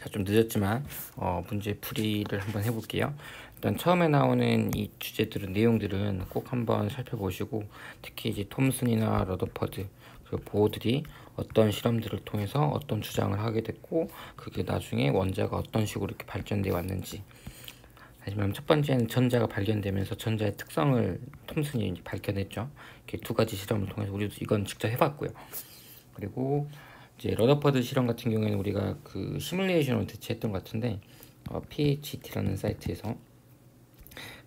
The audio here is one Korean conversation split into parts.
자, 좀 늦었지만 문제 풀이를 한번 해볼게요. 일단 처음에 나오는 이 주제들은 내용들은 꼭 한번 살펴보시고, 특히 이제 톰슨이나 러더퍼드 그 보호들이 어떤 실험들을 통해서 어떤 주장을 하게 됐고, 그게 나중에 원자가 어떤 식으로 이렇게 발전되어 왔는지. 하지만 첫 번째는 전자가 발견되면서 전자의 특성을 톰슨이 이제 밝혀냈죠. 이렇게 두 가지 실험을 통해서 우리도 이건 직접 해봤고요. 그리고 이제 러더퍼드 실험 같은 경우에는 우리가 그 시뮬레이션으로 대체했던 것 같은데, PHT라는 사이트에서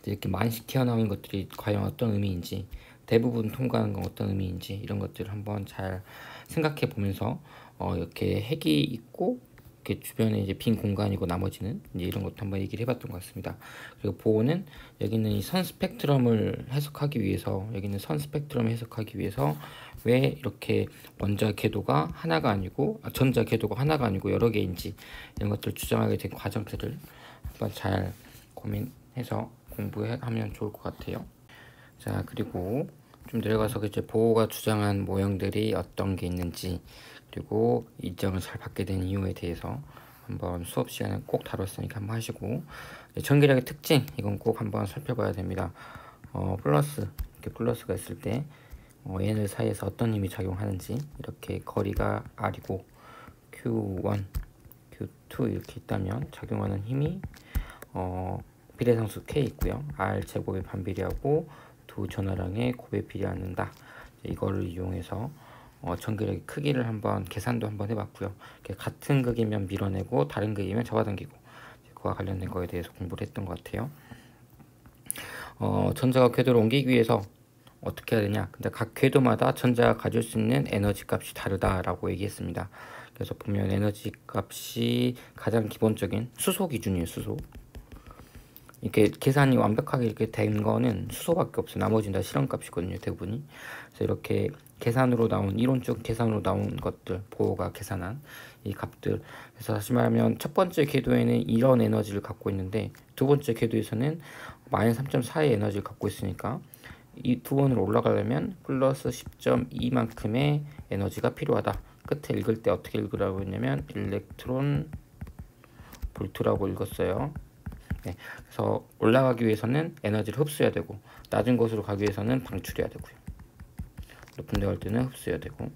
이렇게 많이 튀어나온 것들이 과연 어떤 의미인지, 대부분 통과하는 건 어떤 의미인지, 이런 것들을 한번 잘 생각해 보면서 이렇게 핵이 있고 이렇게 주변에 이제 빈 공간이고 나머지는 이제 이런 것도 한번 얘기를 해봤던 것 같습니다. 그리고 보호는 여기는 이 선 스펙트럼을 해석하기 위해서, 여기는 선 스펙트럼을 해석하기 위해서 왜 이렇게 원자 궤도가 하나가 아니고 전자 궤도가 하나가 아니고 여러 개인지, 이런 것들을 주장하게 된 과정들을 한번 잘 고민해서 공부하면 좋을 것 같아요. 자, 그리고 좀 내려가서 이제 보호가 주장한 모형들이 어떤 게 있는지, 그리고 인정을 잘 받게 된 이유에 대해서 한번 수업 시간에 꼭 다뤘으니까 한번 하시고, 전기력의 특징 이건 꼭 한번 살펴봐야 됩니다. 플러스, 이렇게 플러스가 있을 때 얘네들 사이에서 어떤 힘이 작용하는지, 이렇게 거리가 R이고 Q1, Q2 이렇게 있다면 작용하는 힘이 비례상수 K 있고요. R 제곱에 반비례하고 두 전화량의 곱에 비례하는다. 이거를 이용해서 전기력의 크기를 한번 계산도 한번 해봤고요. 같은 극이면 밀어내고 다른 극이면 잡아당기고, 그와 관련된 거에 대해서 공부를 했던 것 같아요. 전자가 궤도를 옮기기 위해서 어떻게 해야 되냐? 근데 각 궤도마다 전자가 가질 수 있는 에너지 값이 다르다라고 얘기했습니다. 그래서 보면 에너지 값이 가장 기본적인 수소 기준이에요. 수소. 이렇게 계산이 완벽하게 이렇게 된 거는 수소밖에 없어요. 나머지는 다 실험값이거든요, 대부분이. 그래서 이렇게 계산으로 나온, 이론적 계산으로 나온 것들, 보호가 계산한 이 값들. 그래서 다시 말하면 첫 번째 궤도에는 이런 에너지를 갖고 있는데, 두 번째 궤도에서는 마이너스 3.4의 에너지를 갖고 있으니까 이 두 번으로 올라가려면 플러스 10.2만큼의 에너지가 필요하다. 끝에 읽을 때 어떻게 읽으라고 했냐면 일렉트론 볼트라고 읽었어요. 네, 그래서 올라가기 위해서는 에너지를 흡수해야 되고, 낮은 곳으로 가기 위해서는 방출해야 되고요. 높은 데 갈 때는 흡수해야 되고,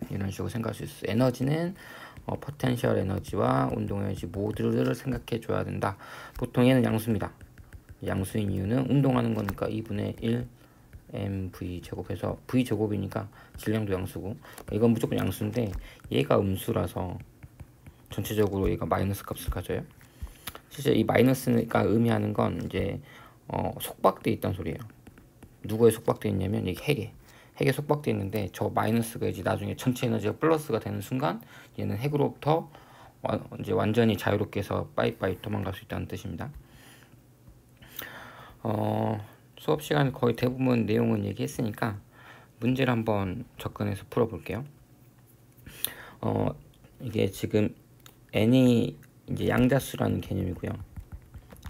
이런 식으로 생각할 수 있어요. 에너지는 포텐셜 에너지와 운동 에너지 모두를 생각해 줘야 된다. 보통 얘는 양수입니다. 양수인 이유는 운동하는 거니까 2분의 1 mv 제곱해서 v 제곱이니까 질량도 양수고, 이건 무조건 양수인데 얘가 음수라서 전체적으로 얘가 마이너스 값을 가져요. 실제 이 마이너스가 의미하는 건 이제 속박돼 있다는 소리예요. 누구에 속박돼 있냐면 이 핵에 속박돼 있는데, 저 마이너스가 이제 나중에 전체 에너지가 플러스가 되는 순간 얘는 핵으로부터 이제 완전히 자유롭게 해서 빠이빠이 도망갈 수 있다는 뜻입니다. 수업 시간 거의 대부분 내용은 얘기했으니까 문제를 한번 접근해서 풀어볼게요. 이게 지금 n이 이제 양자수라는 개념이고요.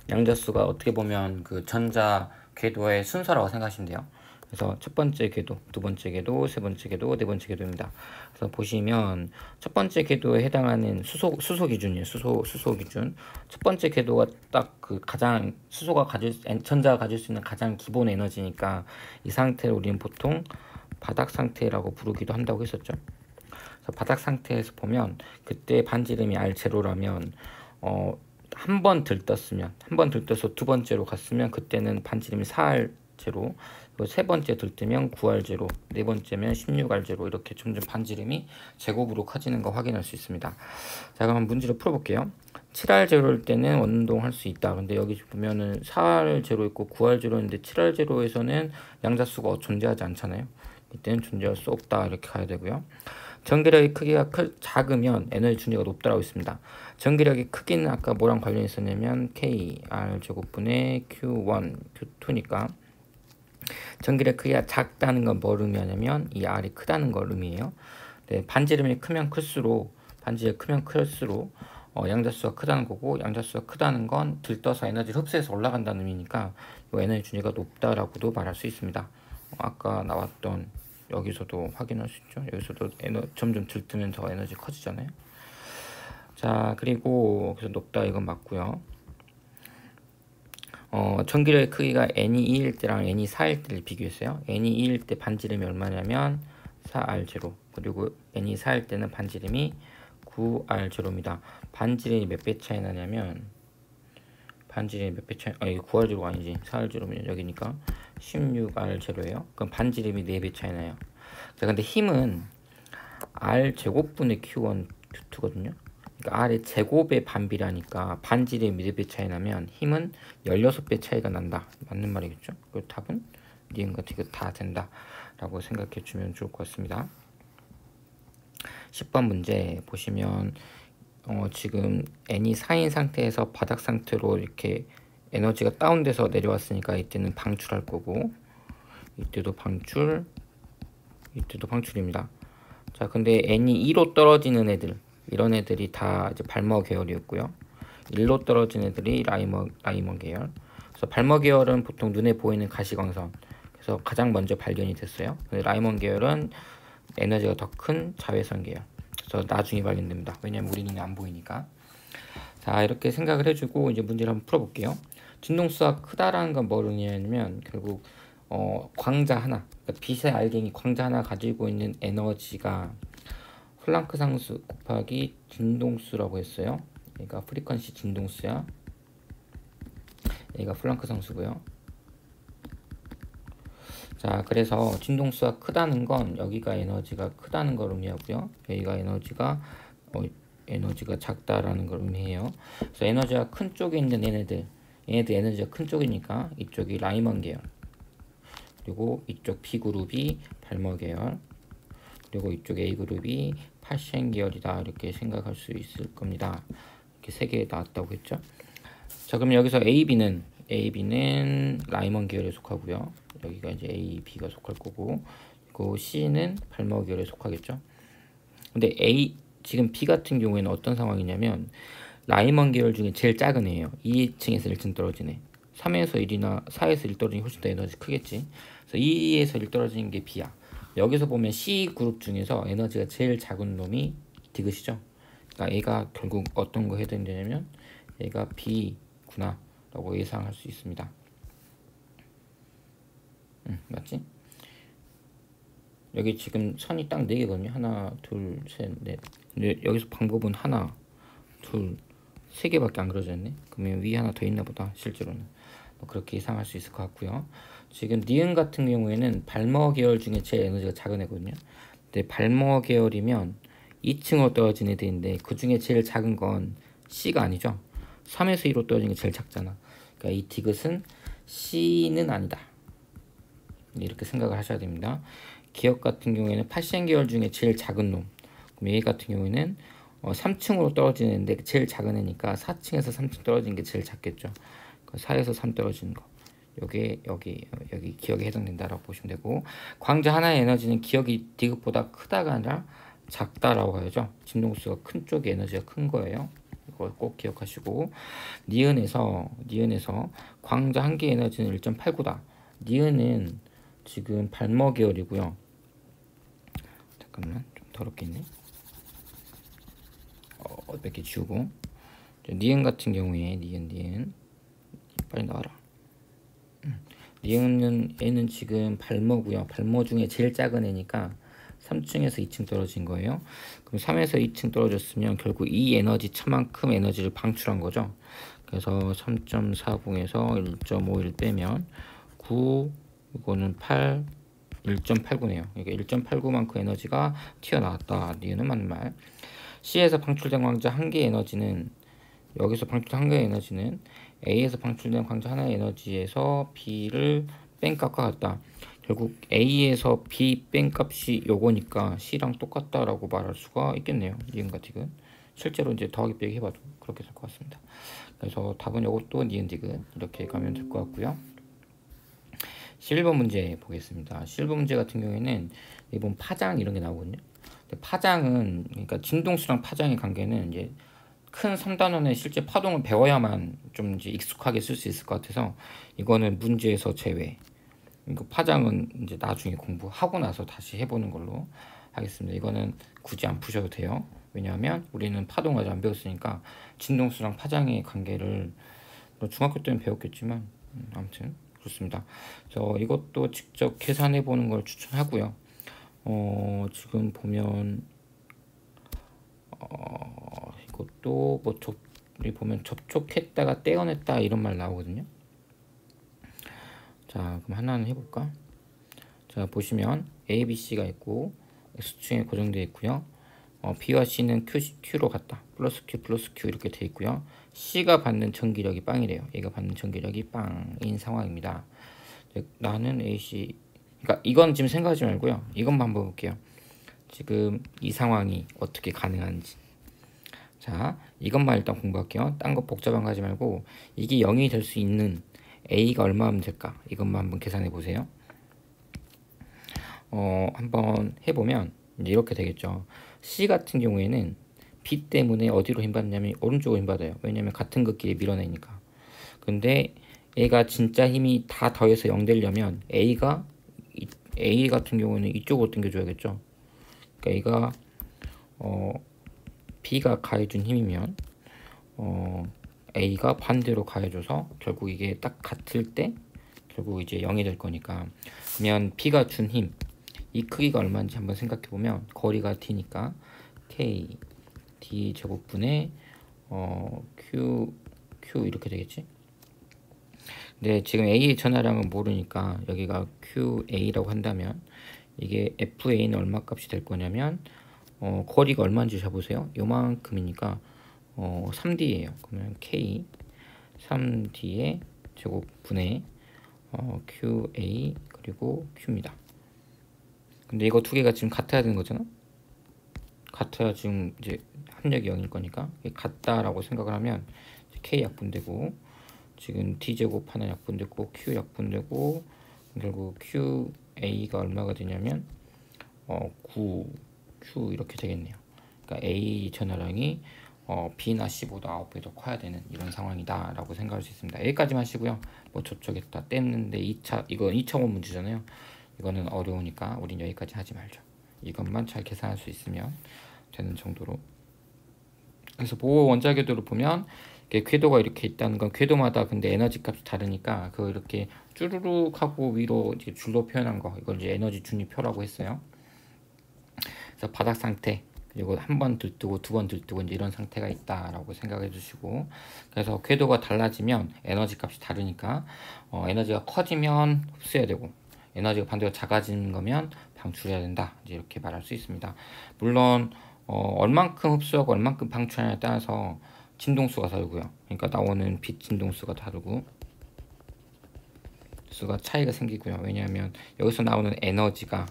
양자수가 어떻게 보면 그 전자 궤도의 순서라고 생각하시면 돼요. 그래서 첫 번째 궤도, 두 번째 궤도, 세 번째 궤도, 네 번째 궤도입니다. 그래서 보시면 첫 번째 궤도에 해당하는 수소 기준이에요. 수소 기준. 첫 번째 궤도가 딱 그 가장 전자가 가질 수 있는 가장 기본 에너지니까, 이 상태를 우리는 보통 바닥 상태라고 부르기도 한다고 했었죠. 그래서 바닥 상태에서 보면 그때 반지름이 R0라면 한 번 들떠서 두 번째로 갔으면 그때는 반지름이 4R0, 그리고 세 번째 들뜨면 9R0, 네 번째면 16R0, 이렇게 점점 반지름이 제곱으로 커지는 거 확인할 수 있습니다. 자, 그럼 문제를 풀어볼게요. 7R0일 때는 원운동 할 수 있다. 근데 여기 보면은 4R0 있고 9R0인데 7R0에서는 양자수가 존재하지 않잖아요. 이때는 존재할 수 없다, 이렇게 가야 되고요. 전기력의 크기가 작으면 에너지 준위가 높다라고 있습니다. 전기력의 크기는 아까 뭐랑 관련이 있었냐면 K, R 제곱분의 Q1, Q2니까 전기력 크기가 작다는 건 뭘 의미하냐면 이 R이 크다는 걸 의미해요. 네, 반지름이 크면 클수록 양자수가 크다는 거고, 양자수가 크다는 건 들떠서 에너지를 흡수해서 올라간다는 의미니까 이 에너지 준위가 높다라고도 말할 수 있습니다. 아까 나왔던 여기서도 확인할 수 있죠. 여기서도 점점 들뜨면서 에너지 커지잖아요. 자, 그리고 그래서 높다 이건 맞고요. 전기력의 크기가 n이 2일 때랑 n이 4일 때를 비교했어요. n이 2일 때 반지름이 얼마냐면 4R0, 그리고 n이 4일 때는 반지름이 9R0입니다. 반지름이 몇 배 차이 나냐면, 반지름이 몇 배 차이, 이거 9R0가 아니지, 4R0면 여기니까 16R0예요. 그럼 반지름이 4배 차이 나요. 자, 근데 힘은 R 제곱분의 Q1 Q2거든요. 그러니까 R의 제곱의 반비라니까 반지름이 4배 차이 나면 힘은 16배 차이가 난다. 맞는 말이겠죠? 그 답은 니은 같은 거 다 된다 라고 생각해 주면 좋을 것 같습니다. 10번 문제 보시면 지금 n이 4인 상태에서 바닥 상태로 이렇게 에너지가 다운돼서 내려왔으니까 이때는 방출할 거고, 이때도 방출, 이때도 방출입니다. 자, 근데 n이 2로 떨어지는 애들, 이런 애들이 다 이제 발머 계열이었고요. 1로 떨어진 애들이 라이먼 계열. 그래서 발머 계열은 보통 눈에 보이는 가시광선, 그래서 가장 먼저 발견이 됐어요. 근데 라이먼 계열은 에너지가 더 큰 자외선 계열, 그래서 나중에 발견됩니다. 왜냐면 우리 눈에 안 보이니까. 자, 이렇게 생각을 해주고 이제 문제를 한번 풀어볼게요. 진동수가 크다라는 건 뭘 의미하냐면 결국 광자 하나, 그러니까 빛의 알갱이 광자 하나 가지고 있는 에너지가 플랑크 상수 곱하기 진동수라고 했어요. 얘가 프리퀀시 진동수야. 얘가 플랑크 상수고요. 자, 그래서 진동수가 크다는 건 여기가 에너지가 크다는 걸 의미하고요. 여기가 에너지가 작다라는 걸 의미해요. 그래서 에너지가 큰 쪽에 있는 얘네들 에너지가 큰 쪽이니까 이쪽이 라이먼 계열, 그리고 이쪽 B그룹이 발머 계열, 그리고 이쪽 A그룹이 파시엔 계열이다, 이렇게 생각할 수 있을 겁니다. 이렇게 세 개 나왔다고 했죠. 자, 그럼 여기서 AB는 라이먼 계열에 속하고요. 여기가 이제 A, B가 속할 거고, 그리고 C는 발머 계열에 속하겠죠. 근데 지금 B 같은 경우에는 어떤 상황이냐면 라이먼 계열 중에 제일 작은 애예요. 2층에서 1층 떨어진 애. 3에서 1이나 4에서 1 떨어지는 게 훨씬 더 에너지 크겠지. 그래서 2에서 1 떨어지는 게 B야. 여기서 보면 C 그룹 중에서 에너지가 제일 작은 놈이 디귿이죠. 그러니까 얘가 결국 어떤 거 해야 되냐면 얘가 B구나 라고 예상할 수 있습니다. 맞지? 여기 지금 선이 딱 4개거든요. 하나, 둘, 셋, 넷. 근데 여기서 방법은 하나, 둘, 3개밖에 안 그려져 있네. 그러면 위에 하나 더 있나 보다, 실제로는. 그렇게 예상할 수 있을 것 같고요. 지금 니은 같은 경우에는 발머 계열 중에 제일 에너지가 작은 애거든요. 근데 발머 계열이면 2층으로 떨어진 애들인데 그 중에 제일 작은 건 C가 아니죠. 3에서 2로 떨어진 게 제일 작잖아. 그러니까 이 디귿은 C는 아니다, 이렇게 생각을 하셔야 됩니다. 기억 같은 경우에는 파시엔 계열 중에 제일 작은 놈. 그럼 얘 같은 경우에는 3층으로 떨어지는 애인데 제일 작은 애니까 4층에서 3층 떨어지는 게 제일 작겠죠. 4에서 3 떨어지는 거. 여기 기억에 해당된다라고 보시면 되고, 광자 하나의 에너지는 기억이 디귿보다 크다가 아니라 작다라고 하죠. 진동수가 큰 쪽에 에너지가 큰 거예요. 이걸 꼭 기억하시고, 니은에서 광자 한 개 에너지는 1.89다. 니은은 지금 발머 계열이고요. 잠깐만, 좀 더럽게 있네. 몇 개 지우고, 니은 같은 경우에 니은 빨리 나와라. 니은은 얘는 지금 발머고요. 발머 중에 제일 작은 애니까 3층에서 2층 떨어진 거예요. 그럼 3에서 2층 떨어졌으면 결국 이 에너지 차만큼 에너지를 방출한 거죠. 그래서 3.40에서 1.51 빼면 9, 이거는 8, 1.89네요. 이게 1.89만큼 에너지가 튀어나왔다. 니은은 맞는 말. C에서 방출된 광자 한 개의 에너지는, 여기서 방출된 한 개의 에너지는 A에서 방출된 광자 하나의 에너지에서 B를 뺀 값과 같다. 결국 A에서 B 뺀 값이 요거니까 C랑 똑같다라고 말할 수가 있겠네요. 니은과 디귿. 실제로 이제 더하기 빼기 해봐도 그렇게 될 것 같습니다. 그래서 답은 요것도 니은 디귿 이렇게 가면 될 것 같고요. 11번 문제 보겠습니다. 11번 문제 같은 경우에는 이번 파장 이런 게 나오거든요. 파장은, 그러니까 진동수랑 파장의 관계는 이제 큰 3단원의 실제 파동을 배워야만 좀 이제 익숙하게 쓸 수 있을 것 같아서 이거는 문제에서 제외. 이거 파장은 이제 나중에 공부하고 나서 다시 해보는 걸로 하겠습니다. 이거는 굳이 안 푸셔도 돼요. 왜냐하면 우리는 파동 아직 안 배웠으니까 진동수랑 파장의 관계를 중학교 때는 배웠겠지만 아무튼 그렇습니다. 그래서 이것도 직접 계산해 보는 걸 추천하고요. 지금 보면 이것도 뭐 여기 보면 접촉했다가 떼어냈다 이런 말 나오거든요. 자, 그럼 하나는 해볼까? 자, 보시면 A, B, C가 있고 X축에 고정되어 있고요. B와 C는 Q로 갔다. 플러스 Q 이렇게 되어 있고요. C가 받는 전기력이 빵이래요. A가 받는 전기력이 빵인 상황입니다. 나는 AC, 그러니까 이건 지금 생각하지 말고요. 이것만 한번 볼게요. 지금 이 상황이 어떻게 가능한지. 자, 이것만 일단 공부할게요. 딴 거 복잡한 거 하지 말고 이게 0이 될 수 있는 A가 얼마면 될까? 이것만 한번 계산해 보세요. 한번 해보면 이제 이렇게 되겠죠. C 같은 경우에는 B 때문에 어디로 힘받냐면 오른쪽으로 힘받아요. 왜냐면 같은 극끼리 밀어내니까. 근데 A가 진짜 힘이 다 더해서 0 되려면 A 같은 경우는 이쪽으로 당겨줘야겠죠. 그러니까 A가 B가 가해준 힘이면 A가 반대로 가해줘서 결국 이게 딱 같을 때 결국 이제 0이 될 거니까, 그러면 B가 준 힘, 이 크기가 얼마인지 한번 생각해 보면 거리가 D니까 K D 제곱분의 Q 이렇게 되겠지. 근데 지금 A의 전하량은 모르니까 여기가 QA라고 한다면 이게 FA는 얼마 값이 될 거냐면 거리가 얼마인지 잡으세요. 요만큼이니까 3D예요. 그러면 K 3D의 제곱분의 QA 그리고 Q입니다. 근데 이거 두 개가 지금 같아야 되는 거잖아. 같아야 지금 이제 합력이 0일 거니까 같다라고 생각을 하면 K 약분되고, 지금 D 제곱 하나 약분되고 Q 약분되고, 결국 QA가 얼마가 되냐면 9 Q 이렇게 되겠네요. 그러니까 A 전하량이 B나 C보다 9배 더 커야 되는 이런 상황이다 라고 생각할 수 있습니다. 여기까지만 하시고요. 뭐 접촉했다 뗐는데 2차, 이건 2차원 문제잖아요. 이거는 어려우니까 우린 여기까지 하지 말죠. 이것만 잘 계산할 수 있으면 되는 정도로. 그래서 보호 원자궤도를 보면 궤도가 이렇게 있다는 건 궤도마다 근데 에너지 값이 다르니까 그 이렇게 쭈루룩 하고 위로 이제 줄로 표현한 거, 이걸 이제 에너지 준위표라고 했어요. 그래서 바닥 상태, 그리고 한 번 들뜨고 두 번 들뜨고 이제 이런 상태가 있다라고 생각해 주시고, 그래서 궤도가 달라지면 에너지 값이 다르니까 에너지가 커지면 흡수해야 되고 에너지가 반대로 작아지는 거면 방출해야 된다, 이제 이렇게 말할 수 있습니다. 물론 얼만큼 흡수하고 얼만큼 방출하냐에 따라서 진동수가 다르고요. 그러니까 나오는 빛 진동수가 다르고 수가 차이가 생기고요. 왜냐하면 여기서 나오는 에너지가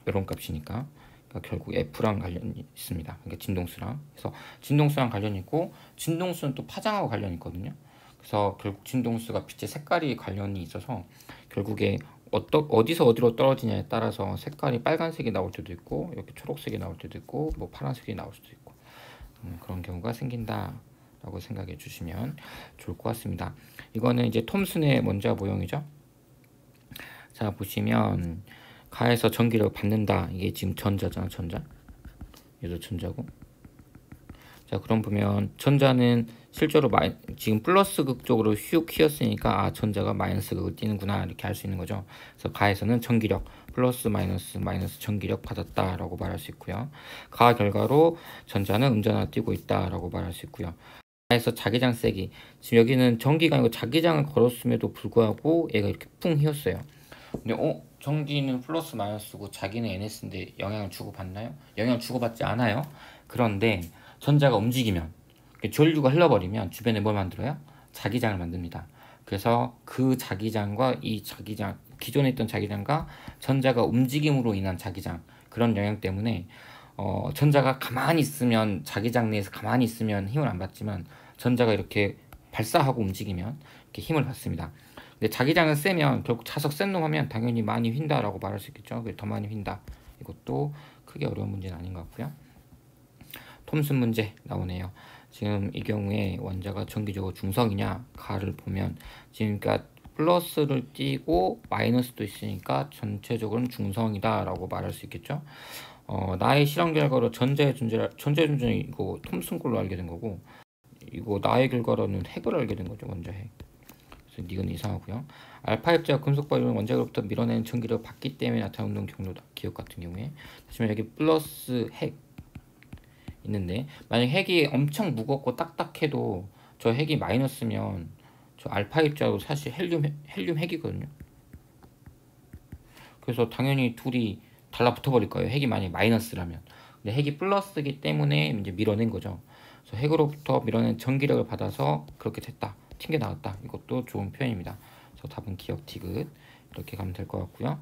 이런 값이니까, 그러니까 결국 F랑 관련이 있습니다. 그러니까 진동수랑. 그래서 진동수랑 관련이 있고 진동수는 또 파장하고 관련이 있거든요. 그래서 결국 진동수가 빛의 색깔이 관련이 있어서 결국에 어디서 어디로 떨어지냐에 따라서 색깔이 빨간색이 나올 때도 있고 이렇게 초록색이 나올 때도 있고 뭐 파란색이 나올 수도 있고 그런 경우가 생긴다 라고 생각해 주시면 좋을 것 같습니다. 이거는 이제 톰슨의 원자 모형이죠. 자, 보시면 가에서 전기를 받는다. 이게 지금 전자잖아, 전자. 얘도 전자고. 자, 그럼 보면 전자는 실제로 지금 플러스 극 쪽으로 휙 휘었으니까 전자가 마이너스 극을 띄는구나 이렇게 할 수 있는 거죠. 그래서 가에서는 전기력 플러스 마이너스 전기력 받았다라고 말할 수 있고요. 가 결과로 전자는 음전하 띄고 있다라고 말할 수 있고요. 가에서 자기장 세기, 지금 여기는 전기가 아니고 자기장을 걸었음에도 불구하고 얘가 이렇게 풍 휘었어요. 근데 전기는 플러스 마이너스고 자기는 NS인데 영향을 주고받나요? 영향을 주고받지 않아요. 그런데 전자가 움직이면, 전류가 흘러버리면 주변에 뭘 만들어요? 자기장을 만듭니다. 그래서 그 자기장과 이 자기장, 기존에 있던 자기장과 전자가 움직임으로 인한 자기장, 그런 영향 때문에 전자가 가만히 있으면, 자기장 내에서 가만히 있으면 힘을 안 받지만 전자가 이렇게 발사하고 움직이면 이렇게 힘을 받습니다. 근데 자기장은 세면 결국 자석 센 놈 하면 당연히 많이 휜다라고 말할 수 있겠죠. 더 많이 휜다. 이것도 크게 어려운 문제는 아닌 것 같고요. 톰슨 문제 나오네요. 지금 이 경우에 원자가 전기적으로 중성이냐 가를 보면 지금 그러니까 플러스를 띄고 마이너스도 있으니까 전체적으로는 중성이다 라고 말할 수 있겠죠. 나의 실험 결과로 전자의 존재는 이거 톰슨 걸로 알게 된 거고, 이거 나의 결과로는 핵을 알게 된 거죠. 원자 핵. 그래서 니은 이상하고요. 알파 입자가 금속 바이오는 원자로부터 밀어내는 전기를 받기 때문에 나타나는 경로다. 기억 같은 경우에. 다시 여기 플러스 핵 있는데, 만약 핵이 엄청 무겁고 딱딱해도 저 핵이 마이너스면 저 알파 입자도 사실 헬륨 핵이거든요. 그래서 당연히 둘이 달라붙어 버릴 거예요. 핵이 만약 마이너스라면. 근데 핵이 플러스이기 때문에 이제 밀어낸 거죠. 그래서 핵으로부터 밀어낸 전기력을 받아서 그렇게 됐다. 튕겨 나갔다. 이것도 좋은 표현입니다. 그래서 답은 기억 디귿 이렇게 가면 될 것 같고요.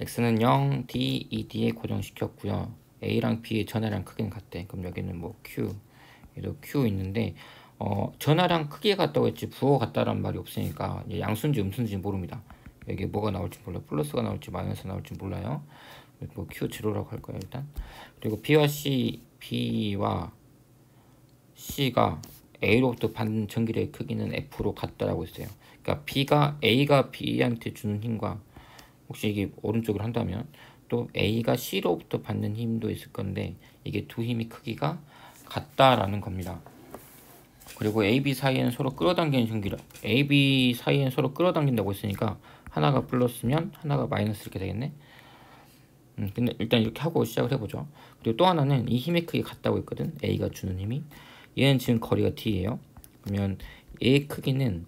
x는 0, d, D에 고정시켰고요. a랑 b의 전하량 크기는 같대. 그럼 여기는 뭐 q, 얘도 q 있는데 전하량 크기가 같다고 했지 부호가 같다라는 말이 없으니까 양수인지 음수인지 모릅니다. 여기 뭐가 나올지 몰라요. 플러스가 나올지 마이너스 나올지 몰라요. 뭐 q0라고 할 거예요 일단. 그리고 B와 C가 A로부터 받는 전기력의 크기는 F로 같다라고 했어요. 그러니까 A가 B한테 주는 힘과, 혹시 이게 오른쪽으로 한다면 또 A가 C로부터 받는 힘도 있을 건데, 이게 두 힘의 크기가 같다라는 겁니다. 그리고 AB 사이에는 서로 끌어당기는 전기력, AB 사이에는 서로 끌어당긴다고 했으니까 하나가 플러스면 하나가 마이너스 이렇게 되겠네. 근데 일단 이렇게 하고 시작을 해보죠. 그리고 또 하나는 이 힘의 크기 같다고 했거든. A가 주는 힘이. 얘는 지금 거리가 D예요. 그러면 A의 크기는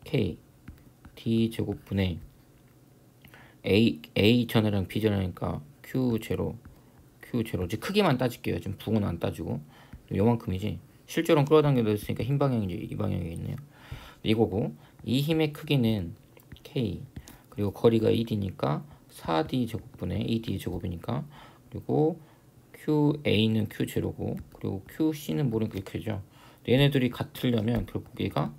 K D 제곱분의 A 전하량 B 전하니까 Q0 즉 크기만 따질게요. 지금 부호는 안 따지고 요만큼이지. 실제로는 끌어당겨져 있으니까 흰 방향이 이 방향이겠네요. 이거고, 이 힘의 크기는 K 그리고 거리가 2D니까 4D 제곱분의 2D 제곱이니까, 그리고 QA는 Q0고 그리고 QC는 모르니까 이렇게 되죠. 얘네들이 같으려면 결국 얘가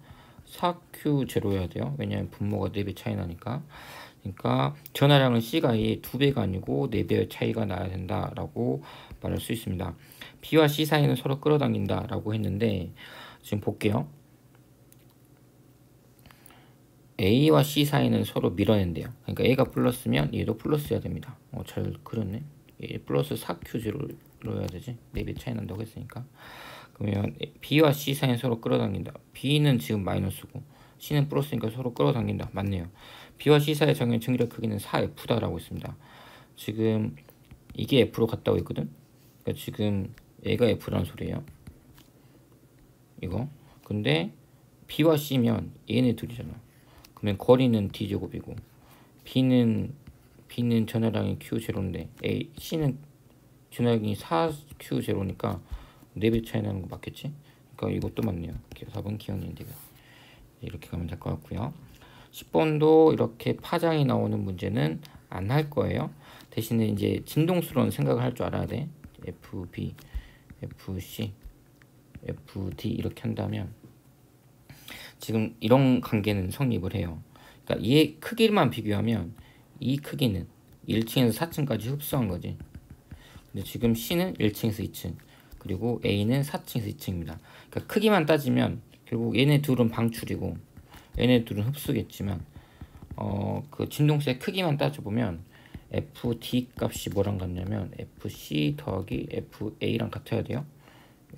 4Q0여야 돼요. 왜냐하면 분모가 4배 차이 나니까. 그러니까 전하량은 C가 A의 2배가 아니고 4배의 차이가 나야 된다라고 말할 수 있습니다. B와 C 사이는 서로 끌어당긴다라고 했는데, 지금 볼게요. A와 C 사이는 서로 밀어낸대요. 그러니까 A가 플러스면 얘도 플러스여야 됩니다. 잘 그렸네. 얘 플러스 4Q0로 해야 되지. 4배 차이 난다고 했으니까. 그러면 B와 C 사이는 서로 끌어당긴다. B는 지금 마이너스고 C는 플러스니까 서로 끌어당긴다. 맞네요. B와 C 사이의 정의 전기력 크기는 4F다라고 했습니다. 지금 이게 F로 갔다고 했거든. 그러니까 지금 얘가 F라는 소리예요. 이거. 근데 B와 C면 얘네 둘이잖아. 그러면 거리는 D제곱이고 B는 전하량이 Q0인데 C는 전하량이 4Q0니까 4배 차이 나는 거 맞겠지? 그러니까 이것도 맞네요. 4번 기억인데 이렇게 가면 될 것 같고요. 10번도 이렇게 파장이 나오는 문제는 안 할 거예요. 대신에 이제 진동수로는 생각을 할 줄 알아야 돼. FB, FC, FD 이렇게 한다면 지금 이런 관계는 성립을 해요. 그러니까 얘 크기만 비교하면 이 크기는 1층에서 4층까지 흡수한 거지. 근데 지금 C는 1층에서 2층, 그리고 A는 4층에서 2층입니다. 그러니까 크기만 따지면 결국 얘네 둘은 방출이고 얘네 둘은 흡수겠지만 그 진동수의 크기만 따져보면 FD 값이 뭐랑 같냐면 FC 더하기 FA랑 같아야 돼요.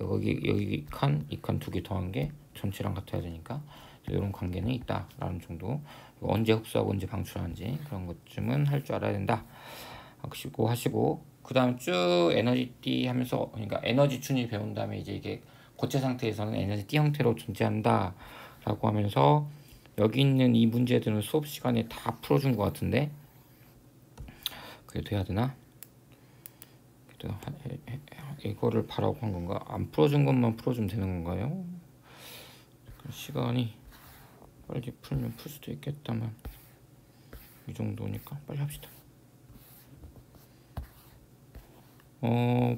여기 칸, 이 칸 두 개 더한 게 전체랑 같아야 되니까 이런 관계는 있다라는 정도. 언제 흡수하고 언제 방출하는지 그런 것쯤은 할 줄 알아야 된다 하시고 그 다음 쭉 에너지 띠 하면서, 그러니까 에너지 준위 배운 다음에 이제 이게 고체 상태에서는 에너지 띠 형태로 존재한다 라고 하면서, 여기 있는 이 문제들은 수업 시간에 다 풀어준 것 같은데 그래도 해야 되나? 그래도 이거를 바라고 한 건가? 안 풀어준 것만 풀어주면 되는 건가요? 시간이 빨리 풀면 풀 수도 있겠다만 이 정도니까 빨리 합시다.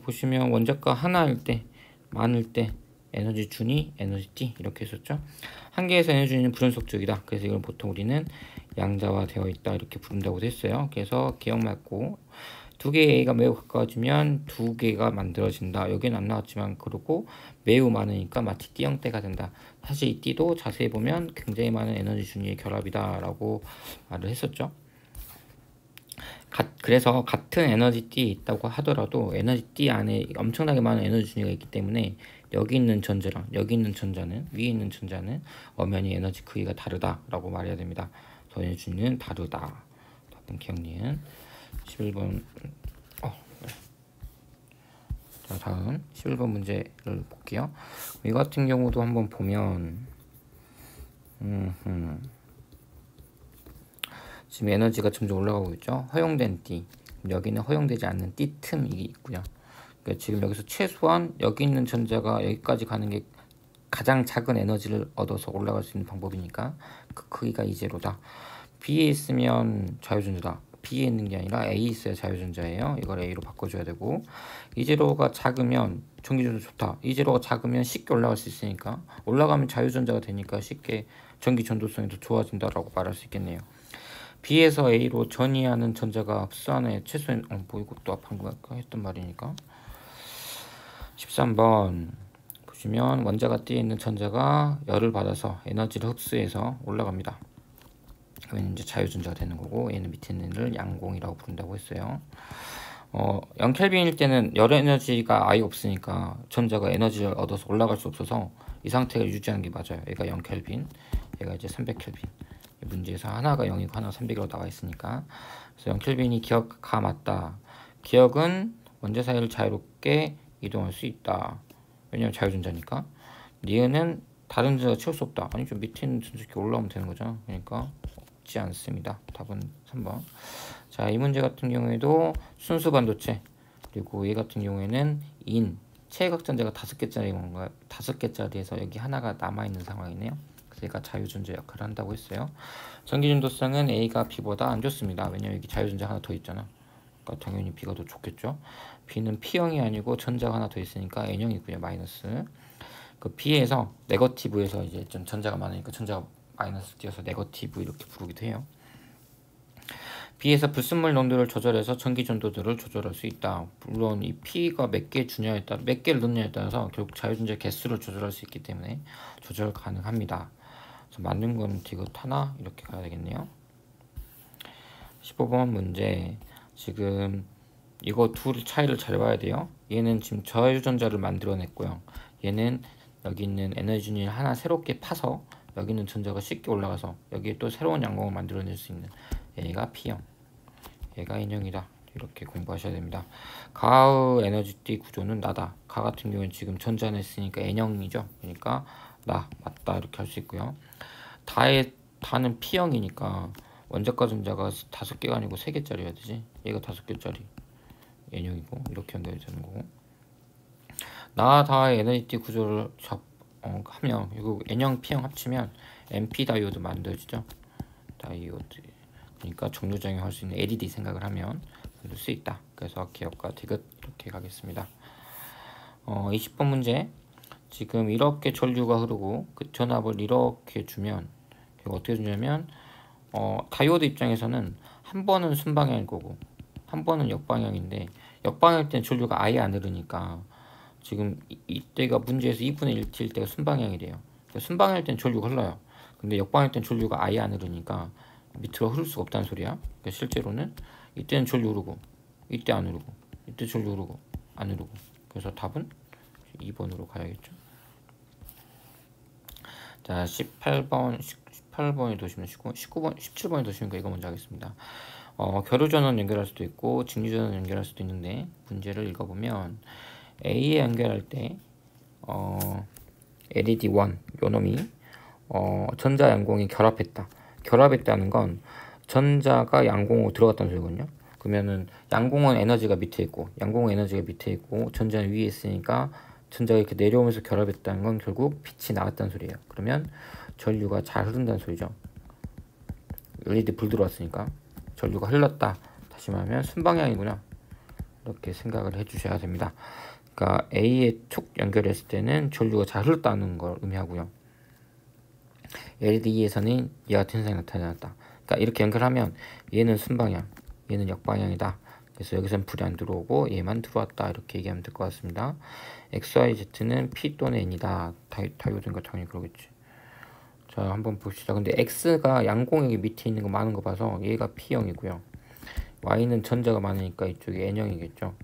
보시면 원자가 하나일 때, 많을 때 에너지 준위, 에너지 띠 이렇게 했었죠. 한 개에서 에너지 준위는 불연속적이다. 그래서 이걸 보통 우리는 양자화 되어 있다 이렇게 부른다고 했어요. 그래서 기억 맞고 두 개의 A가 매우 가까워지면 두 개가 만들어진다. 여기는 안 나왔지만 그러고 매우 많으니까 마치 띠 형태가 된다. 사실 이 띠도 자세히 보면 굉장히 많은 에너지 준위의 결합이다 라고 말을 했었죠. 그래서 같은 에너지띠에 있다고 하더라도 에너지띠 안에 엄청나게 많은 에너지 준위가 있기 때문에 여기 있는 전자랑 여기 있는 전자는, 위에 있는 전자는 엄연히 에너지 크기가 다르다라고 말해야 됩니다. 에너지 준위는 다르다. 답은 기억니은 11번. 자, 다음 11번 문제를 볼게요. 이 같은 경우도 한번 보면 지금 에너지가 점점 올라가고 있죠. 허용된 띠, 여기는 허용되지 않는 띠 틈이 있고요. 그러니까 지금 여기서 최소한 여기 있는 전자가 여기까지 가는 게 가장 작은 에너지를 얻어서 올라갈 수 있는 방법이니까 그 크기가 이제로다. B에 있으면 자유전자다. B에 있는 게 아니라 A에 있어야 자유전자예요. 이걸 A로 바꿔줘야 되고, 이제로가 작으면 전기전도 좋다. 이제로가 작으면 쉽게 올라갈 수 있으니까, 올라가면 자유전자가 되니까 쉽게 전기 전도성이 더 좋아진다라고 말할 수 있겠네요. B에서 A로 전이하는 전자가 흡수하는 최소한 뭐 이것도 방금 아까 했던 말이니까. 13번 보시면 원자가 띠에 있는 전자가 열을 받아서 에너지를 흡수해서 올라갑니다. 그러면 이제 자유전자가 되는 거고, 얘는 밑에 있는 애를 양공이라고 부른다고 했어요. 0켈빈일 때는 열 에너지가 아예 없으니까 전자가 에너지를 얻어서 올라갈 수 없어서 이 상태를 유지하는 게 맞아요. 얘가 0켈빈, 얘가 이제 300켈빈. 문제에서 하나가 0이고 하나가 300이라고 나와 있으니까, 그래서 0켈빈이 기억가 맞다. 기억은 원자 사이를 자유롭게 이동할 수 있다. 왜냐면 자유전자니까. 니은은 다른 전자가 채울 수 없다. 아니, 좀 밑에 있는 전자 이렇게 올라오면 되는 거죠. 그러니까 없지 않습니다. 답은 3번. 자, 이 문제 같은 경우에도 순수 반도체, 그리고 얘 같은 경우에는 체각전자가 5개짜리 뭔가 5개짜리에서 여기 하나가 남아있는 상황이네요. 그래서 얘가 자유전자 역할을 한다고 했어요. 전기전도성은 A가 B보다 안 좋습니다. 왜냐면 여기 자유전자 하나 더 있잖아. 그러니까 당연히 B가 더 좋겠죠. B는 P형이 아니고 전자가 하나 더 있으니까 N형이고요. 마이너스. 그 B에서 네거티브에서 이제 좀 전자가 많으니까 전자가 마이너스 띄어서 네거티브 이렇게 부르기도 해요. B에서 불순물 농도를 조절해서 전기 전도도를 조절할 수 있다. 물론 이 P가 몇 개 주냐에 따라 몇 개를 넣느냐에 따라서 결국 자유전자 개수를 조절할 수 있기 때문에 조절 가능합니다. 그래서 맞는 건 디귿 하나 이렇게 가야 되겠네요. 15번 문제. 지금 이거 둘 차이를 잘 봐야 돼요. 얘는 지금 자유전자를 만들어냈고요. 얘는 여기 있는 에너지 준위를 하나 새롭게 파서 여기 있는 전자가 쉽게 올라가서 여기에 또 새로운 양공을 만들어낼 수 있는, 얘가 P형, 얘가 N형이다. 이렇게 공부하셔야 됩니다. 가의 에너지띠 구조는 나다. 가 같은 경우는 지금 전자는 있으니까 N형이죠. 그러니까 나 맞다 이렇게 할 수 있고요. 다는 P형이니까 원자과 전자가 5개가 아니고 3개짜리여야 되지. 얘가 5개짜리 N형이고 이렇게 연결이 되는 거고, 다의 에너지띠 구조를 하면 이거 N형 P형 합치면 NP 다이오드 만들어지죠. 다이오드. 그러니까 종료작용 할 수 있는 LED 생각을 하면 만들 수 있다. 그래서 기억과 디귿 이렇게 가겠습니다. 20번 문제. 지금 이렇게 전류가 흐르고 그 전압을 이렇게 주면 어떻게 주냐면 다이오드 입장에서는 한 번은 순방향일 거고 한 번은 역방향인데, 역방향일 때는 전류가 아예 안 흐르니까 지금 이때가 문제에서 2분의 1t일 때가 순방향이래요. 그러니까 순방향일 때는 전류가 흘러요. 근데 역방향일 때는 전류가 아예 안 흐르니까 밑으로 흐를 수가 없다는 소리야. 그러니까 실제로는 이때는 전류 흐르고 이때 안 흐르고 이때 전류 흐르고 안 흐르고, 그래서 답은 2번으로 가야겠죠. 자, 18번이 더 쉬우시고 19번, 17번이 더 쉬우니까 이거 먼저 하겠습니다. 결유전원 연결할 수도 있고 직류전원 연결할 수도 있는데, 문제를 읽어보면 A에 연결할 때 LED1 요놈이 전자 양공이 결합했다. 결합했다는 건 전자가 양공으로 들어갔다는 소리거든요. 그러면은 양공은 에너지가 밑에 있고 양공은 에너지가 밑에 있고 전자는 위에 있으니까 전자가 이렇게 내려오면서 결합했다는 건 결국 빛이 나왔다는 소리예요. 그러면 전류가 잘 흐른다는 소리죠. LED 불 들어왔으니까 전류가 흘렀다. 다시 말하면 순방향이구나. 이렇게 생각을 해주셔야 됩니다. 그러니까 A에 촉 연결했을 때는 전류가 잘 흘렀다는 걸 의미하고요. LED에서는 이와 같은 현상이 나타났다. 그러니까 이렇게 연결하면 얘는 순방향, 얘는 역방향이다. 그래서 여기서는 불이 안 들어오고 얘만 들어왔다. 이렇게 얘기하면 될 것 같습니다. XYZ는 P 또는 N이다. 다이오드니까 당연히 그러겠지. 자, 한번 봅시다. 근데 X가 양공역이 밑에 있는 거 많은 거 봐서 얘가 P형이고요. Y는 전자가 많으니까 이쪽이 N형이겠죠.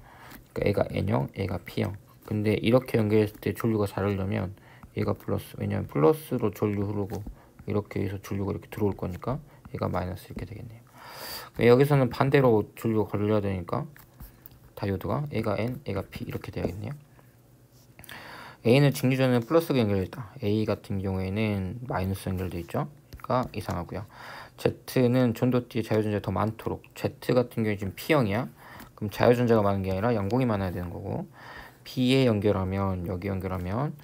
그러니까 얘가 N형, 얘가 P형. 근데 이렇게 연결했을 때 전류가 잘 흐르려면 얘가 플러스, 왜냐면 플러스로 전류 흐르고 이렇게 해서 전류가 이렇게 들어올 거니까 얘가 마이너스 이렇게 되겠네요. 여기서는 반대로 전류가 걸려야 되니까 다이오드가 얘가 N, 얘가 P 이렇게 되겠네요. A는 직류전은 플러스가 연결되어 있다. A 같은 경우에는 마이너스 연결되어 있죠. 그러니까 이상하고요. Z는 전도띠의 자유전자가 더 많도록, Z 같은 경우에 지금 P형이야. 그럼 자유전자가 많은 게 아니라 양공이 많아야 되는 거고, B에 연결하면, 여기 연결하면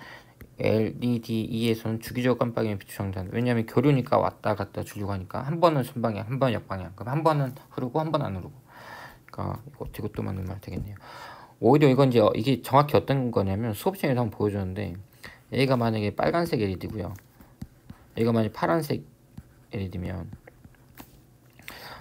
LED에서는 주기적 깜빡이는 비추장단. 왜냐하면 교류니까 왔다 갔다 주려고 하니까 한 번은 순방향, 한 번은 역방향. 그럼 한 번은 흐르고 한 번 안 흐르고. 그러니까 이것도 맞는 말 되겠네요. 오히려 이건 이제 이게 정확히 어떤 거냐면 수업 시간에서 한번 보여줬는데, 얘가 만약에 빨간색 LED고요. 얘가 만약에 파란색 LED면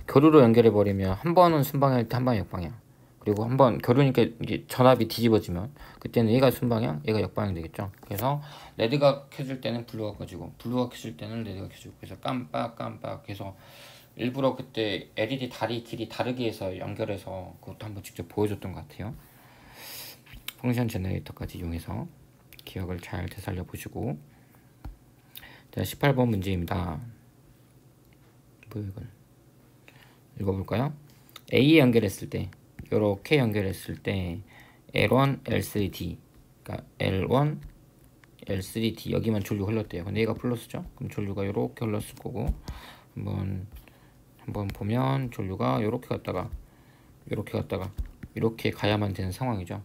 교류로 연결해 버리면 한 번은 순방향일 때 한 번은 역방향. 그리고 한 번 교류니까 이게 전압이 뒤집어지면 그때는 얘가 순방향, 얘가 역방향 되겠죠. 그래서 레드가 켜질 때는 블루가 꺼지고 블루가 켜질 때는 레드가 켜지고, 그래서 깜빡 해서 일부러 그때 LED 다리 길이 다르게 해서 연결해서 그것도 한번 직접 보여줬던 것 같아요. 펑션 제너레이터까지 이용해서 기억을 잘 되살려 보시고. 자, 18번 문제입니다. 뭐 이건 읽어볼까요? A에 연결했을 때, 이렇게 연결했을 때 L1, L3D, 그러니까 L1, L3D 여기만 전류 흘렀대요. 근데 얘가 플러스죠? 그럼 전류가 이렇게 흘렀을 거고, 한번 보면 전류가 이렇게 갔다가 이렇게 가야만 되는 상황이죠.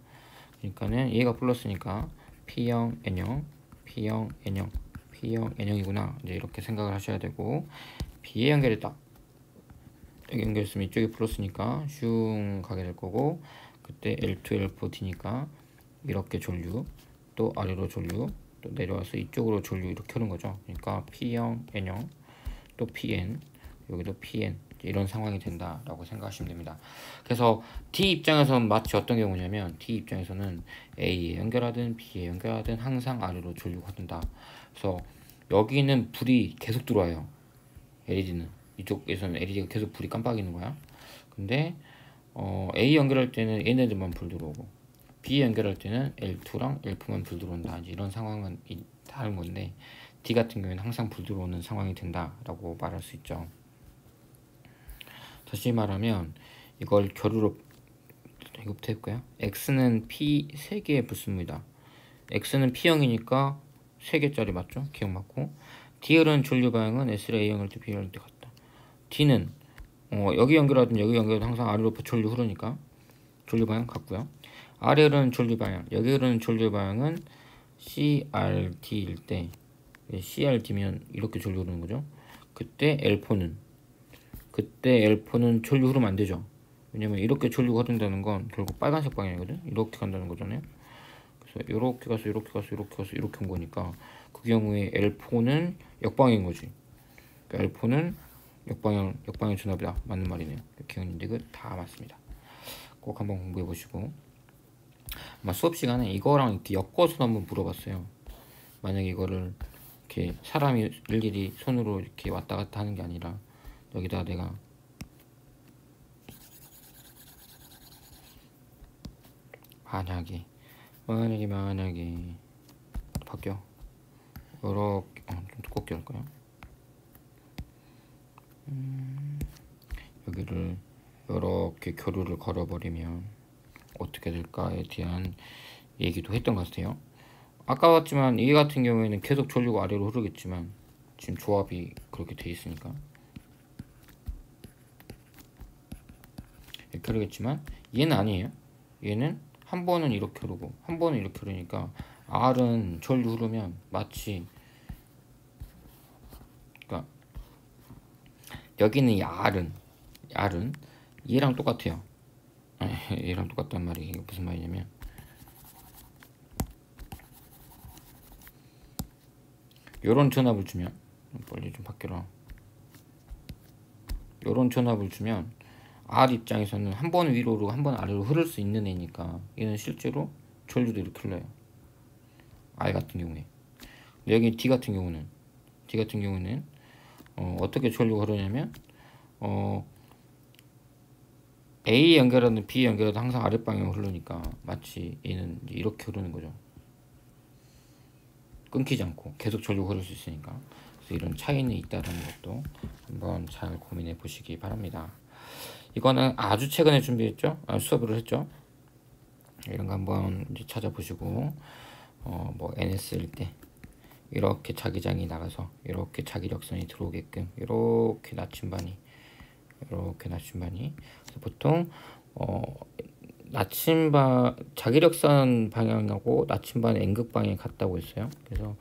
그러니까는 얘가 플러스니까 P형, N형, P형, N형, P형, N형이구나. 이제 이렇게 생각을 하셔야 되고, B에 연결했다. 여기 연결했으면 이쪽이 플러스니까 슝 가게 될 거고, 그때 L2, L4D니까 이렇게 전류, 또 아래로 전류, 또 내려와서 이쪽으로 전류 이렇게 흐른 거죠. 그러니까 P형, N형, 또 PN, 여기도 PN, 이런 상황이 된다라고 생각하시면 됩니다. 그래서 D 입장에서는 마치 어떤 경우냐면, D 입장에서는 A에 연결하든 B에 연결하든 항상 아래로 전류가 흐른다. 그래서 여기는 불이 계속 들어와요. LED는 이쪽에서는 LED가 계속 불이 깜빡이는 거야. 근데 A 연결할 때는 얘네들만 불 들어오고, B 연결할 때는 L2랑 L4만 불 들어온다. 이제 이런 상황은 다른 건데, D 같은 경우에는 항상 불 들어오는 상황이 된다라고 말할 수 있죠. 다시 말하면 이걸 교류로 이거부터 해볼까요? X는 P 3개의 불순물이다. X는 P형이니까 3개짜리 맞죠? 기억 맞고, D에 흐르는 전류 방향은 S를 A형일 때 B형일 때 같다. D는 여기 연결하든 여기 연결하든 항상 아래로 전류 흐르니까 전류 방향 같고요. 아래 흐르는 전류 방향, 여기 흐르는 전류 방향은 CRD일 때, CRD면 이렇게 전류 흐르는 거죠. 그때 L4는 전류 흐르면 안 되죠. 왜냐면 이렇게 전류가 흐른다는 건 결국 빨간색 방향이거든. 이렇게 간다는 거잖아요. 그래서 이렇게 가서 이렇게 가서 이렇게 가서 이렇게 온 거니까 그 경우에 L4는 역방향인 거지. 그러니까 L4는 역방향 전압이다. 맞는 말이네요. 기억인데 그 다 맞습니다. 꼭 한번 공부해 보시고, 아마 수업 시간에 이거랑 이렇게 엮어서 한번 물어봤어요. 만약에 이거를 이렇게 사람이 일일이 손으로 이렇게 왔다 갔다 하는 게 아니라 여기다 내가 만약에 바뀌어 이렇게 좀 두껍게 할까요? 여기를 이렇게 교류를 걸어버리면 어떻게 될까에 대한 얘기도 했던 것 같아요. 아까 봤지만 이 같은 경우에는 계속 전류가 아래로 흐르겠지만 지금 조합이 그렇게 돼 있으니까 이렇게 흐르겠지만, 얘는 아니에요. 얘는 한 번은 이렇게 흐르고 한 번은 이렇게 흐르니까 R은 전류 흐르면 마치, 그러니까 여기는 이 R은 얘랑 똑같아요. 얘랑 똑같단 말이 이게 무슨 말이냐면, 요런 전압을 주면, 빨리 좀 바뀌라. 요런 전압을 주면 R 입장에서는 한 번 위로 한 번 아래로 흐를 수 있는 애니까 얘는 실제로 전류도 이렇게 흘러요. I 같은 경우에. 근데 여기 D 같은 경우는 어떻게 전류가 흐르냐면 A 연결하든 B 연결하든 항상 아랫방향으로 흐르니까 마치 얘는 이제 이렇게 흐르는 거죠. 끊기지 않고 계속 전류가 흐를 수 있으니까. 그래서 이런 차이는 있다는 것도 한번 잘 고민해 보시기 바랍니다. 이거는 아주 최근에 준비했죠. 수업을 했죠. 이런 거 한번 이제 찾아보시고 뭐 NS일 때 이렇게 자기장이 나가서 이렇게 자기력선이 들어오게끔 이렇게 나침반이 그래서 보통 나침반 자기력선 방향하고 나침반 N극 방향이 같다고 했어요. 그래서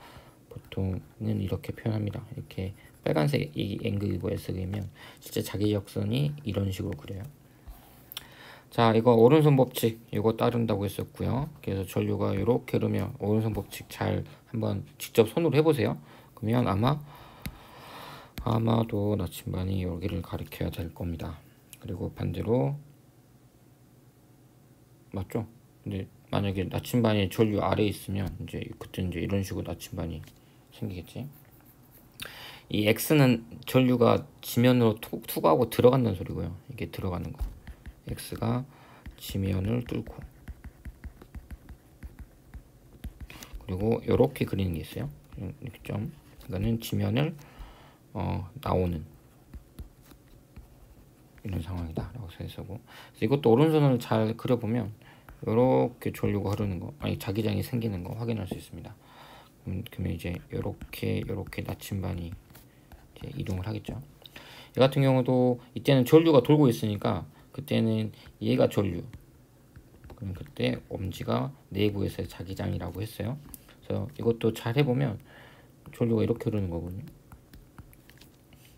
보통은 이렇게 표현합니다. 이렇게 빨간색 이 N극이고 S극이면 실제 자기력선이 이런 식으로 그려요. 자, 이거 오른손 법칙 이거 따른다고 했었고요. 그래서 전류가 이렇게 흐르면 오른손 법칙 잘 한번 직접 손으로 해보세요. 그러면 아마도 나침반이 여기를 가리켜야 될 겁니다. 그리고 반대로 맞죠? 근데 만약에 나침반이 전류 아래에 있으면 이제 그때 이제 이런 식으로 나침반이 생기겠지. 이 X는 전류가 지면으로 투과하고 들어간다는 소리고요. 이게 들어가는 거. X가 지면을 뚫고 그리고 이렇게 그리는 게 있어요. 이렇게 점. 이거는 지면을 나오는 이런 상황이다 라고 써있고, 이것도 오른손을 잘 그려보면 이렇게 전류가 흐르는 거, 아니 자기장이 생기는 거 확인할 수 있습니다. 그러면 이제 이렇게 나침반이 이제 이동을 하겠죠. 이 같은 경우도 이때는 전류가 돌고 있으니까 그때는 얘가 전류, 그럼 그때 엄지가 내부에서의 자기장이라고 했어요. 그래서 이것도 잘 해보면 전류가 이렇게 흐르는 거거든요.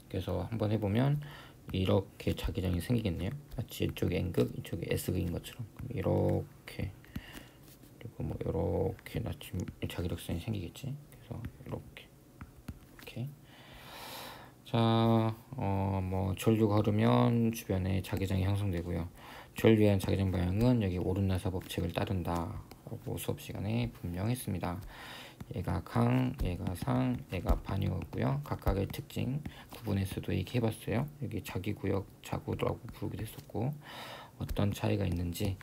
그래서 한번 해보면 이렇게 자기장이 생기겠네요. 마치 이쪽에 N극, 이쪽에 S극인 것처럼 이렇게, 그리고 뭐 이렇게 자기력선이 생기겠지. 그래서 이렇게. 자, 뭐 전류가 흐르면 주변에 자기장이 형성되고요. 전류에 의한 자기장 방향은 여기 오른나사 법칙을 따른다라고 수업 시간에 분명했습니다. 얘가 강, 얘가 상, 얘가 반이었고요. 각각의 특징 구분해서도 얘기해봤어요. 여기 자기구역, 자구라고 부르기도 했었고, 어떤 차이가 있는지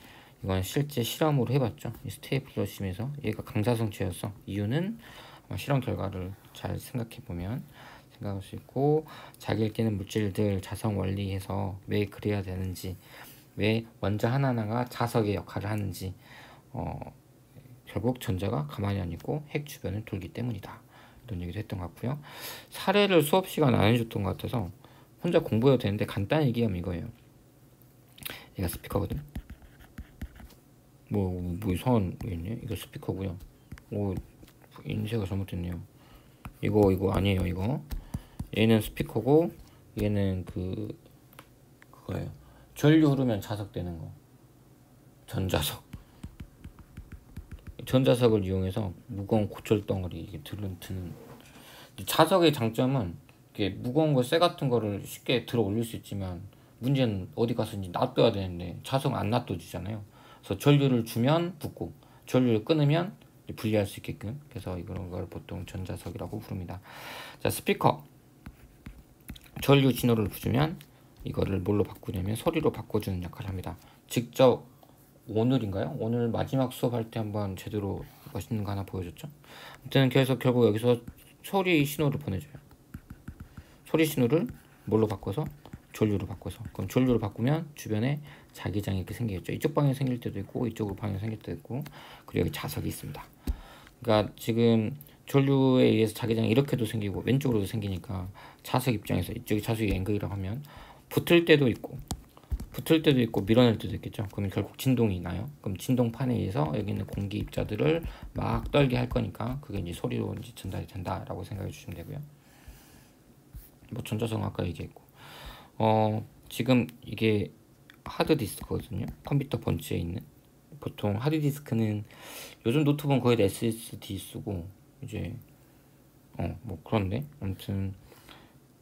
이건 실제 실험으로 해봤죠. 이 스테이플러 심에서 얘가 강자성체였어. 이유는 실험 결과를 잘 생각해보면 생각할 수 있고, 자기를 깨는 물질들 자성 원리에서 왜 그래야 되는지, 왜 원자 하나하나가 자석의 역할을 하는지, 결국 전자가 가만히 안 있고 핵 주변을 돌기 때문이다. 이런 얘기도 했던 것 같고요. 사례를 수업 시간 안 해줬던 것 같아서 혼자 공부해도 되는데 간단히 얘기하면 이거예요. 얘가 스피커거든. 뭐 이상한 거 있네. 이거 스피커고요. 인쇄가 잘못됐네요. 이거 아니에요. 이거 얘는 스피커고 얘는 그거예요. 전류 흐르면 자석되는 거. 전자석을 이용해서 무거운 고철 덩어리 이게 드는 자석의 장점은 이게 무거운 거 쇠 같은 거를 쉽게 들어 올릴 수 있지만 문제는 어디 가서 이제 놔둬야 되는데 자석은 안 놔둬지잖아요. 그래서 전류를 주면 붙고 전류를 끊으면 분리할 수 있게끔, 그래서 이런 걸 보통 전자석이라고 부릅니다. 자, 스피커 전류 신호를 주면 이거를 뭘로 바꾸냐면 소리로 바꿔주는 역할을 합니다. 직접 오늘 마지막 수업할 때 한번 제대로 멋있는 거 하나 보여줬죠. 아무튼 그래서 결국 여기서 소리 신호를 보내줘요. 소리 신호를 뭘로 바꿔서? 전류로 바꿔서. 그럼 전류로 바꾸면 주변에 자기장이 이렇게 생기겠죠. 이쪽 방향 생길 때도 있고 이쪽으로 방향 생길 때도 있고, 그리고 여기 자석이 있습니다. 그러니까 지금 전류에 의해서 자기장이 이렇게도 생기고 왼쪽으로도 생기니까 자석 입장에서 이쪽이 자석이 N극이라고 하면 붙을 때도 있고 밀어낼 때도 있겠죠. 그러면 결국 진동이 나요. 그럼 진동판에 의해서 여기 있는 공기 입자들을 막 떨게 할 거니까 그게 이제 소리로 이제 전달이 된다라고 생각해 주시면 되고요. 뭐 전자석 아까 얘기했고, 지금 이게 하드디스크거든요. 컴퓨터 번치에 있는. 보통 하드디스크는 요즘 노트북은 거의 다 SSD 쓰고 이제 뭐 그런데 아무튼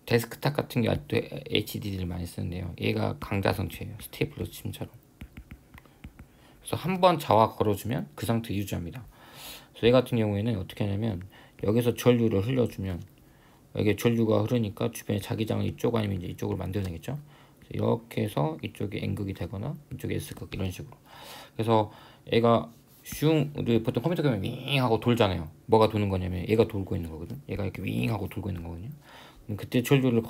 데스크탑 같은 게 아직도 HDD를 많이 쓰는데요. 얘가 강자성체예요. 스테이플러 침처럼. 그래서 한번 자화 걸어주면 그 상태 유지합니다. 그래서 얘 같은 경우에는 어떻게 하냐면 여기서 전류를 흘려주면 여기 전류가 흐르니까 주변에 자기장을 이쪽 아니면 이제 이쪽으로 만들어내겠죠. 이렇게 해서 이쪽에 N극이 되거나 이쪽에 S극 이런 식으로. 그래서 얘가 우리 보통 컴퓨터 게임은 윙 하고 돌잖아요. 뭐가 도는 거냐면 얘가 돌고 있는 거거든. 얘가 이렇게 윙 하고 돌고 있는 거거든요. 그때 전류를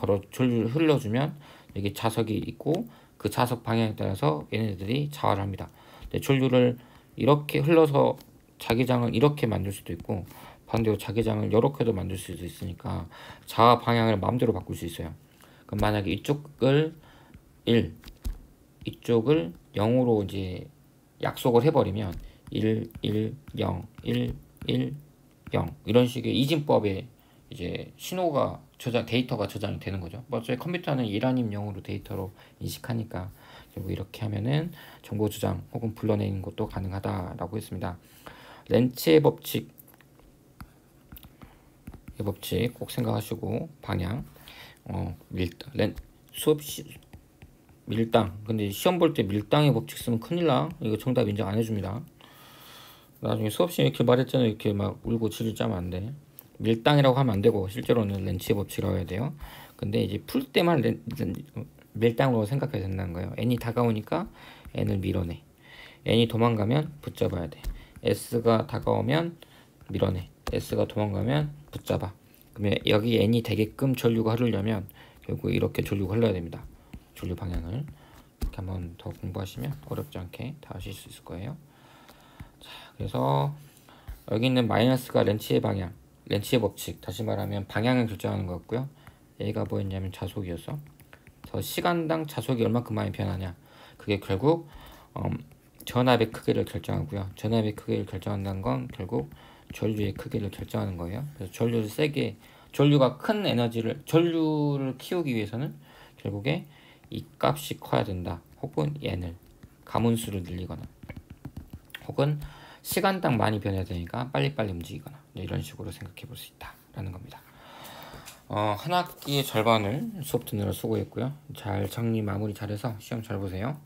흘러주면 여기 자석이 있고 그 자석 방향에 따라서 얘네들이 자활을 합니다. 전류를 이렇게 흘러서 자기장을 이렇게 만들 수도 있고 반대로 자기장을 이렇게도 만들 수도 있으니까 자화 방향을 마음대로 바꿀 수 있어요. 그럼 만약에 이쪽을 1, 이쪽을 0으로 이제 약속을 해버리면 1, 1, 0, 1, 1, 0 이런 식의 이진법에 이제 신호가 데이터가 저장이 되는 거죠. 어차피 컴퓨터는 1 아님 0으로 데이터로 인식하니까 결국 이렇게 하면은 정보 저장 혹은 불러내는 것도 가능하다라고 했습니다. 렌츠의 법칙, 이 법칙 꼭 생각하시고 방향, 밀당. 근데 시험 볼 때 밀당의 법칙 쓰면 큰일 나. 이거 정답 인정 안 해줍니다. 나중에 수업 시간에 이렇게 말했잖아요. 이렇게 막 울고 질질 짜면 안 돼. 밀당이라고 하면 안 되고 실제로는 렌치의 법칙이라고 해야 돼요. 근데 이제 풀 때만 밀당으로 생각해야 된다는 거예요. n이 다가오니까 n을 밀어내. n이 도망가면 붙잡아야 돼. s가 다가오면 밀어내. s가 도망가면 붙잡아. 그러면 여기 n이 되게끔 전류가 흐르려면 결국 이렇게 전류가 흘러야 됩니다. 전류 방향을 이렇게 한번 더 공부하시면 어렵지 않게 다 하실 수 있을 거예요. 자, 그래서 여기 있는 마이너스가 렌치의 방향, 렌치의 법칙. 다시 말하면 방향을 결정하는 거였고요. 얘가 뭐였냐면 자속이었어. 그래서 시간당 자속이 얼마큼 많이 변하냐. 그게 결국 전압의 크기를 결정하고요. 전압의 크기를 결정한다는 건 결국 전류의 크기를 결정하는 거예요. 그래서 전류가 큰 전류를 키우기 위해서는 결국에 이 값이 커야 된다. 혹은 n을 가문수를 늘리거나 혹은 시간당 많이 변해야 되니까 빨리빨리 움직이거나 이런 식으로 생각해 볼 수 있다라는 겁니다. 한 학기의 절반을 수업 듣느라 수고했고요. 잘 정리 마무리 잘해서 시험 잘 보세요.